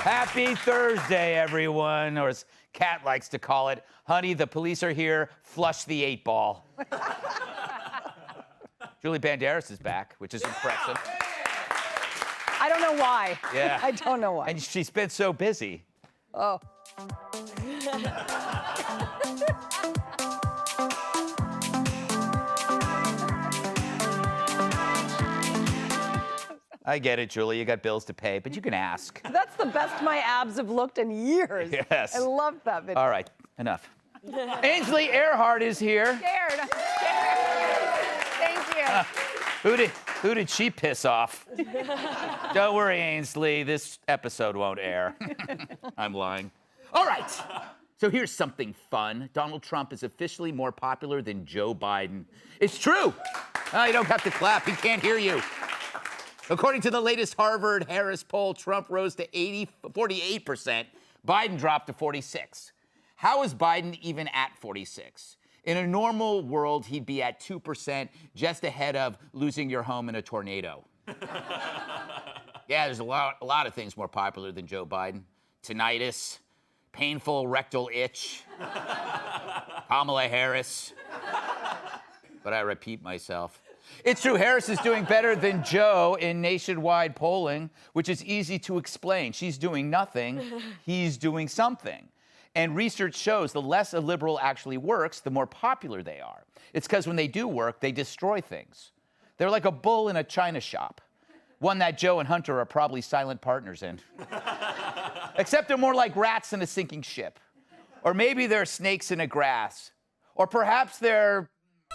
Happy Thursday, everyone, or as Kat likes to call it, honey, the police are here, flush the 8-ball. Julie Banderas is back, which is impressive. I don't know why. Yeah. I don't know why. And she's been so busy. Oh. I get it, Julie, you got bills to pay, but you can ask. That's the best my abs have looked in years. Yes. I love that video. All right, enough. Ainsley Earhart is here. Scared. I'm scared. Thank you. Who did she piss off? Don't worry, Ainsley, this episode won't air. I'm lying. All right, so here's something fun. Donald Trump is officially more popular than Joe Biden. It's true. Oh, you don't have to clap, he can't hear you. According to the latest Harvard-Harris poll, Trump rose to 48%. Biden dropped to 46%. How is Biden even at 46%? In a normal world, he'd be at 2%, just ahead of losing your home in a tornado. Yeah, there's a lot of things more popular than Joe Biden. Tinnitus, painful rectal itch, Kamala Harris. But I repeat myself. It's true, Harris is doing better than Joe in nationwide polling, which is easy to explain. She's doing nothing, he's doing something. And research shows the less a liberal actually works, the more popular they are. It's because when they do work, they destroy things. They're like a bull in a china shop, one that Joe and Hunter are probably silent partners in. Except they're more like rats in a sinking ship. Or maybe they're snakes in a grass. Or perhaps they're...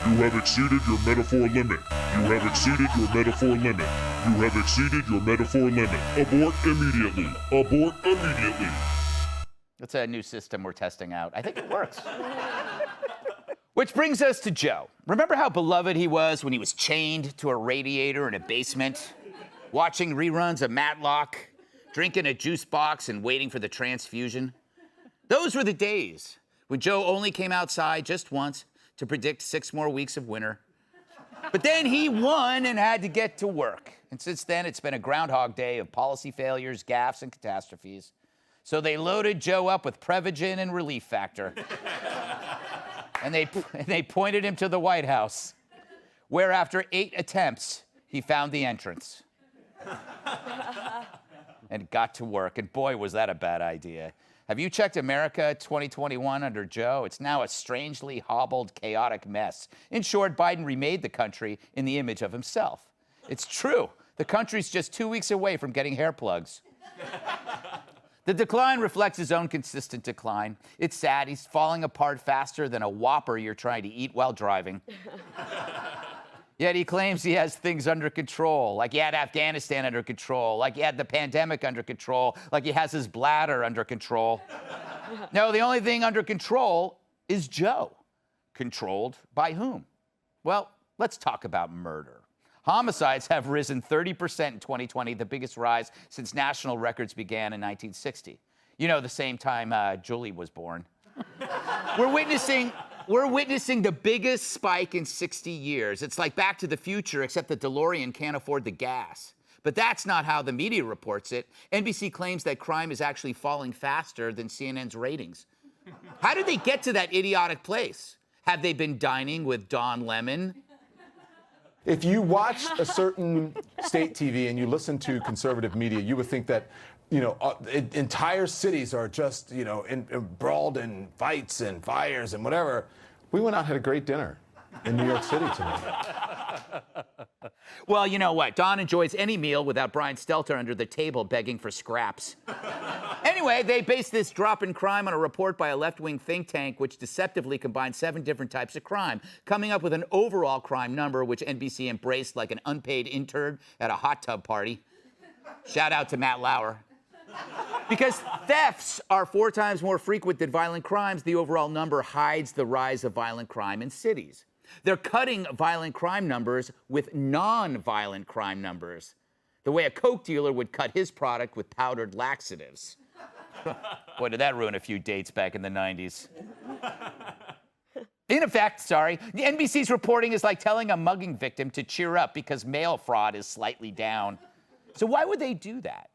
You have exceeded your metaphor limit. You have exceeded your metaphor limit. You have exceeded your metaphor limit. Abort immediately. Abort immediately. That's a new system we're testing out. I think it works. Which brings us to Joe. Remember how beloved he was when he was chained to a radiator in a basement, watching reruns of Matlock, drinking a juice box and waiting for the transfusion? Those were the days when Joe only came outside just once to predict 6 more weeks of winter. But then he won and had to get to work. And since then, it's been a groundhog day of policy failures, gaffes, and catastrophes. So they loaded Joe up with Prevagen and Relief Factor. and they pointed him to the White House, where after 8 attempts, he found the entrance. And got to work. And boy, was that a bad idea. Have you checked America 2021 under Joe? It's now a strangely hobbled, chaotic mess. In short, Biden remade the country in the image of himself. It's true. The country's just 2 weeks away from getting hair plugs. The decline reflects his own consistent decline. It's sad. He's falling apart faster than a Whopper you're trying to eat while driving. Yet he claims he has things under control, like he had Afghanistan under control, like he had the pandemic under control, like he has his bladder under control. No, the only thing under control is Joe. Controlled by whom? Well, let's talk about murder. Homicides have risen 30% in 2020, the biggest rise since national records began in 1960. You know, the same time Julie was born. We're witnessing the biggest spike in 60 years. It's like Back to the Future, except the DeLorean can't afford the gas. But that's not how the media reports it. NBC claims that crime is actually falling faster than CNN's ratings. How did they get to that idiotic place? Have they been dining with Don Lemon? If you watch a certain state TV and you listen to conservative media, you would think that, entire cities are just, embroiled in fights and fires and whatever. We went out and had a great dinner in New York City tonight. Well, you know what? Don enjoys any meal without Brian Stelter under the table begging for scraps. Anyway, they based this drop in crime on a report by a left-wing think tank which deceptively combined 7 different types of crime, coming up with an overall crime number which NBC embraced like an unpaid intern at a hot tub party. Shout out to Matt Lauer. Because thefts are 4 times more frequent than violent crimes, the overall number hides the rise of violent crime in cities. They're cutting violent crime numbers with non-violent crime numbers, the way a Coke dealer would cut his product with powdered laxatives. Boy, did that ruin a few dates back in the 90s. In effect, the NBC's reporting is like telling a mugging victim to cheer up because mail fraud is slightly down. So why would they do that?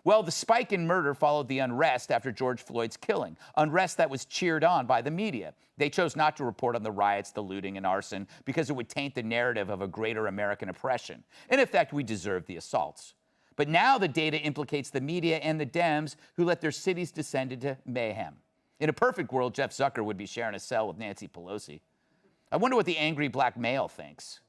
Well, the spike in murder followed the unrest after George Floyd's killing, unrest that was cheered on by the media. They chose not to report on the riots, the looting, and arson because it would taint the narrative of a greater American oppression. In effect, we deserved the assaults. But now the data implicates the media and the Dems who let their cities descend into mayhem. In a perfect world, Jeff Zucker would be sharing a cell with Nancy Pelosi. I wonder what the angry black male thinks.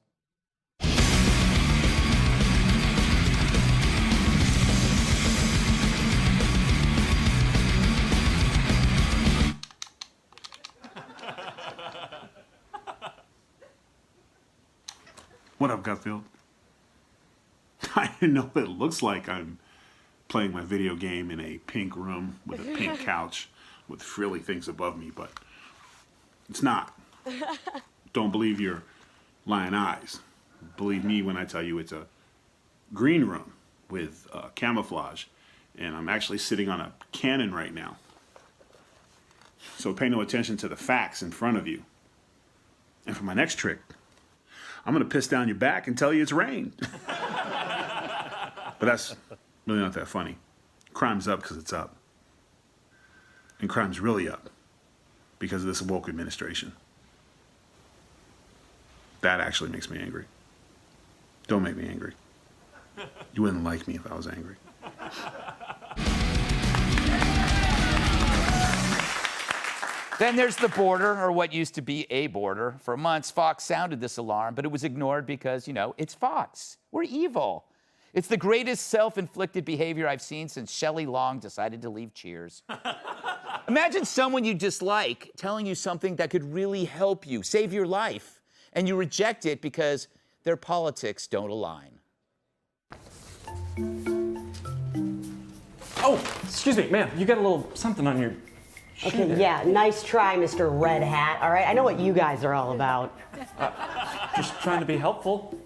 What up, Gutfeld? I know it looks like I'm playing my video game in a pink room with a pink couch with frilly things above me, but it's not. Don't believe your lying eyes. Believe me when I tell you it's a green room with camouflage, and I'm actually sitting on a cannon right now. So pay no attention to the facts in front of you. And for my next trick, I'm gonna piss down your back and tell you it's rain. But that's really not that funny. Crime's up because it's up. And crime's really up because of this woke administration. That actually makes me angry. Don't make me angry. You wouldn't like me if I was angry. Then there's the border, or what used to be a border. For months, Fox sounded this alarm, but it was ignored because, it's Fox. We're evil. It's the greatest self-inflicted behavior I've seen since Shelley Long decided to leave Cheers. Imagine someone you dislike telling you something that could really help you, save your life, and you reject it because their politics don't align. Oh, excuse me, ma'am. You got a little something on your Okay, yeah, nice try, Mr. Red Hat. All right, I know what you guys are all about. Just trying to be helpful.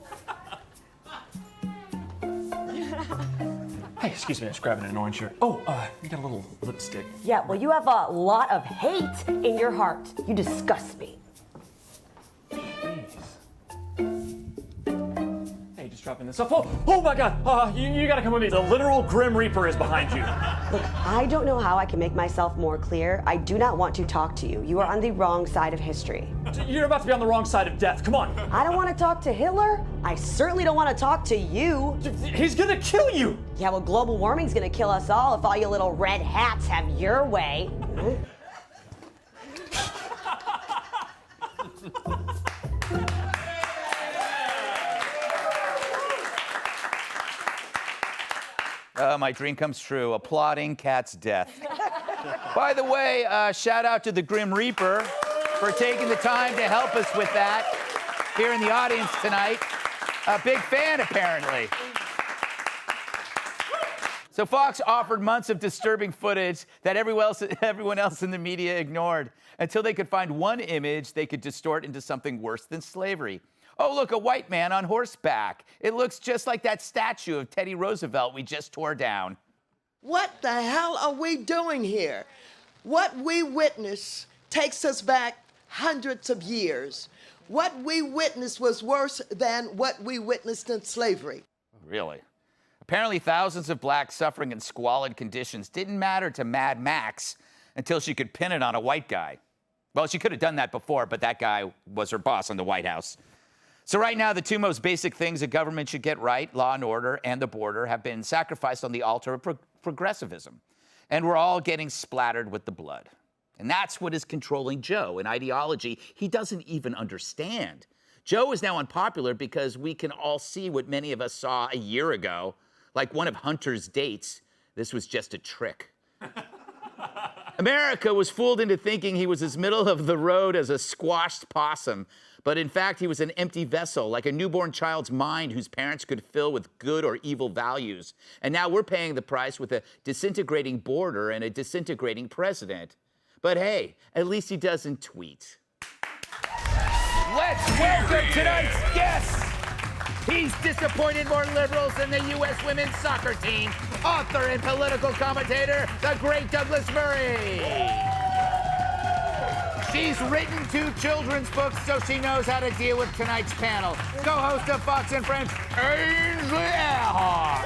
Hey, excuse me, I was grabbing an orange shirt. Oh, you got a little lipstick. Yeah, well, you have a lot of hate in your heart. You disgust me. Hey, just dropping this off. Oh my God! You gotta come with me. The literal Grim Reaper is behind you. Look, I don't know how I can make myself more clear. I do not want to talk to you. You are on the wrong side of history. You're about to be on the wrong side of death. Come on. I don't want to talk to Hitler. I certainly don't want to talk to you. He's gonna kill you. Yeah, well, global warming's gonna kill us all if all you little red hats have your way. My dream comes true, applauding Kat's death. By the way, shout out to the Grim Reaper for taking the time to help us with that here in the audience tonight. A big fan, apparently. So Fox offered months of disturbing footage that everyone else in the media ignored until they could find one image they could distort into something worse than slavery. Oh, look, a white man on horseback. It looks just like that statue of Teddy Roosevelt we just tore down. What the hell are we doing here? What we witnessed takes us back hundreds of years. What we witnessed was worse than what we witnessed in slavery. Really? Apparently, thousands of blacks suffering in squalid conditions didn't matter to Mad Max until she could pin it on a white guy. Well, she could have done that before, but that guy was her boss in the White House. So right now, the two most basic things a government should get right, law and order and the border, have been sacrificed on the altar of progressivism. And we're all getting splattered with the blood. And that's what is controlling Joe, an ideology he doesn't even understand. Joe is now unpopular because we can all see what many of us saw a year ago. Like one of Hunter's dates, this was just a trick. America was fooled into thinking he was as middle of the road as a squashed possum. But in fact, he was an empty vessel, like a newborn child's mind whose parents could fill with good or evil values. And now we're paying the price with a disintegrating border and a disintegrating president. But hey, at least he doesn't tweet. Let's welcome tonight's guest. He's disappointed more liberals than the U.S. women's soccer team. Author and political commentator, the great Douglas Murray. She's written 2 children's books, so she knows how to deal with tonight's panel. Co-host of Fox and Friends, Ainsley Earhart.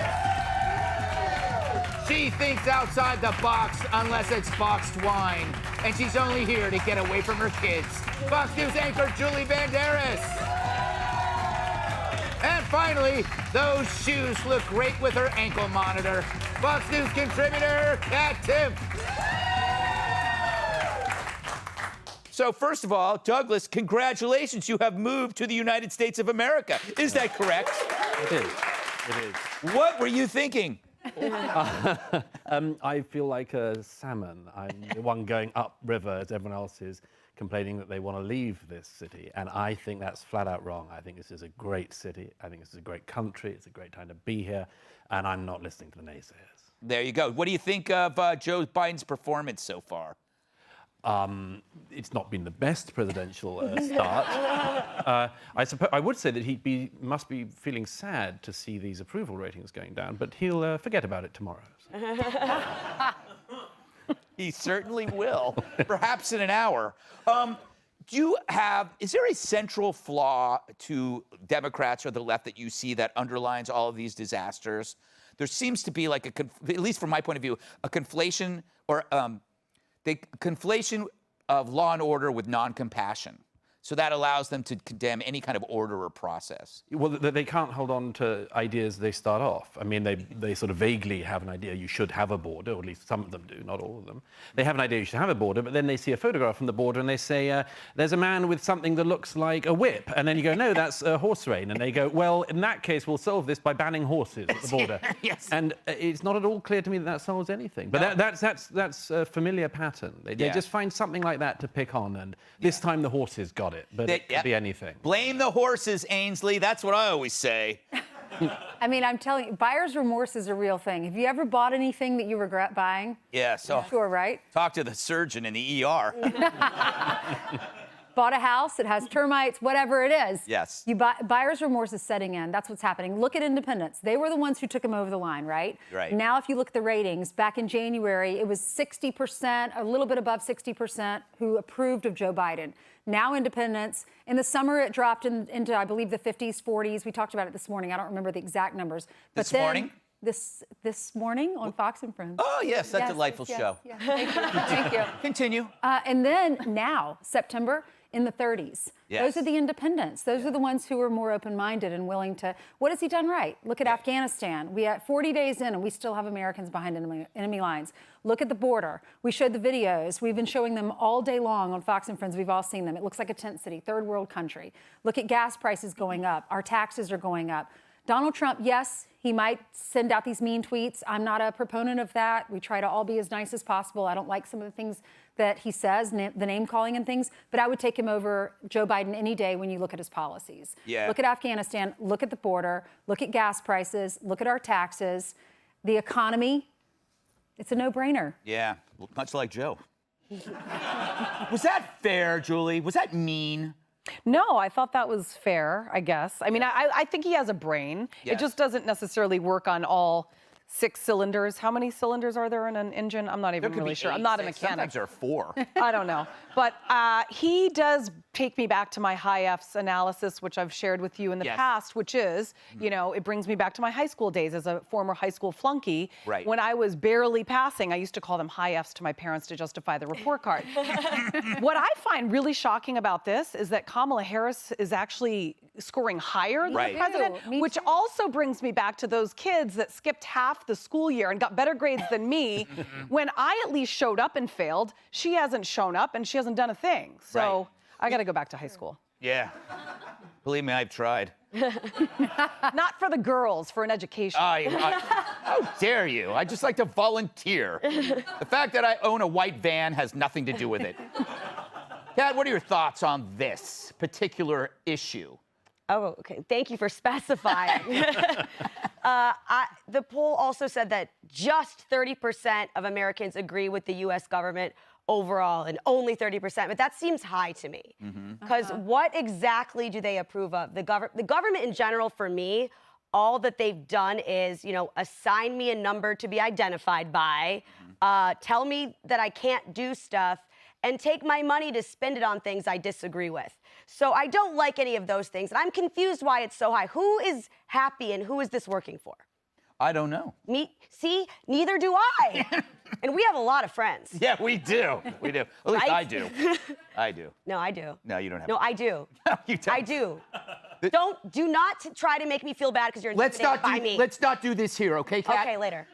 She thinks outside the box unless it's boxed wine. And she's only here to get away from her kids. Fox News anchor Julie Banderas. And finally, those shoes look great with her ankle monitor. Fox News contributor Kat Timpf. So first of all, Douglas, congratulations. You have moved to the United States of America. Is that correct? It is. It is. What were you thinking? I feel like a salmon. I'm the one going upriver as everyone else is complaining that they want to leave this city. And I think that's flat out wrong. I think this is a great city. I think this is a great country. It's a great time to be here. And I'm not listening to the naysayers. There you go. What do you think of Joe Biden's performance so far? It's not been the best presidential start. I would say that he must be feeling sad to see these approval ratings going down, but he'll forget about it tomorrow. So. He certainly will, perhaps in an hour. Is there a central flaw to Democrats or the left that you see that underlines all of these disasters? There seems to be like at least from my point of view, a conflation or the conflation of law and order with non-compassion. So that allows them to condemn any kind of order or process. Well, they can't hold on to ideas they start off. I mean, they sort of vaguely have an idea you should have a border, or at least some of them do, not all of them. They have an idea you should have a border, but then they see a photograph from the border and they say, there's a man with something that looks like a whip. And then you go, no, that's a horse rein. And they go, well, in that case, we'll solve this by banning horses at the border. Yes. And it's not at all clear to me that solves anything. But No. that's a familiar pattern. They just find something like that to pick on. And this time the horses got it. But it could be anything. Blame the horses, Ainsley. That's what I always say. I mean, I'm telling you, buyer's remorse is a real thing. Have you ever bought anything that you regret buying? Yeah, so Sure, right? talk to the surgeon in the ER. Bought a house, it has termites, whatever it is. Yes. Buyer's remorse is setting in. That's what's happening. Look at independents. They were the ones who took him over the line, right? Right. Now, if you look at the ratings, back in January, it was 60%, a little bit above 60%, who approved of Joe Biden. Now independents. In the summer, it dropped into, I believe, the 50s, 40s. We talked about it this morning. I don't remember the exact numbers. But This morning? This morning on Fox and Friends. Oh, yes, that delightful show. Yes. Thank you. Thank you. Continue. And then now, September, in the 30s. Yes. Those are the independents. Those are the ones who are more open-minded and willing to. What has he done right? Look at Afghanistan. We are 40 days in, and we still have Americans behind enemy lines. Look at the border. We showed the videos. We've been showing them all day long on Fox and Friends. We've all seen them. It looks like a tent city, third world country. Look at gas prices going up. Our taxes are going up. Donald Trump, yes, he might send out these mean tweets. I'm not a proponent of that. We try to all be as nice as possible. I don't like some of the things that he says, the name calling and things, but I would take him over Joe Biden any day when you look at his policies. Yeah. Look at Afghanistan, look at the border, look at gas prices, look at our taxes, the economy. It's a no-brainer. Yeah, much like Joe. Was that fair, Julie? Was that mean? No, I thought that was fair, I guess. I mean, I think he has a brain. Yes. It just doesn't necessarily work on all 6 cylinders. How many cylinders are there in an engine? I'm not even really sure. I'm not a mechanic. Sometimes there are 4. I don't know. But he does take me back to my high F's analysis, which I've shared with you in the past, which is, you know, it brings me back to my high school days as a former high school flunky. Right. When I was barely passing, I used to call them high F's to my parents to justify the report card. What I find really shocking about this is that Kamala Harris is actually scoring higher than the president, which also brings me back to those kids that skipped half the school year and got better grades than me. When I at least showed up and failed, she hasn't shown up and she hasn't done a thing. So I got to go back to high school. Yeah. Believe me, I've tried. Not for the girls, for an education. How dare you? I just like to volunteer. The fact that I own a white van has nothing to do with it. Kat, what are your thoughts on this particular issue? Oh, okay. Thank you for specifying. The poll also said that just 30% of Americans agree with the U.S. government overall, and only 30%. But that seems high to me. Because what exactly do they approve of? The government in general, for me, all that they've done is, you know, assign me a number to be identified by, tell me that I can't do stuff, and take my money to spend it on things I disagree with. So I don't like any of those things. And I'm confused why it's so high. Who is happy and who is this working for? I don't know. See, neither do I. And we have a lot of friends. Yeah, we do. We do. At least Right? I do. I do. No, I do. No, you don't have. No, I do. No, you don't. I do. Do not try to make me feel bad because you're intimidated by me. Let's not do this here, okay, Kat? Okay, later.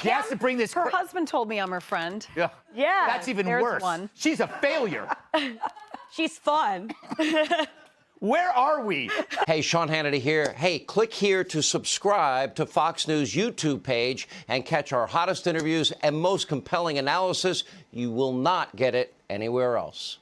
She has to bring this. Her husband told me I'm her friend. Yeah. Yeah. That's even There's worse. one. She's a failure. She's fun. Where are we? Hey, Sean Hannity here. Hey, click here to subscribe to Fox News YouTube page and catch our hottest interviews and most compelling analysis. You will not get it anywhere else.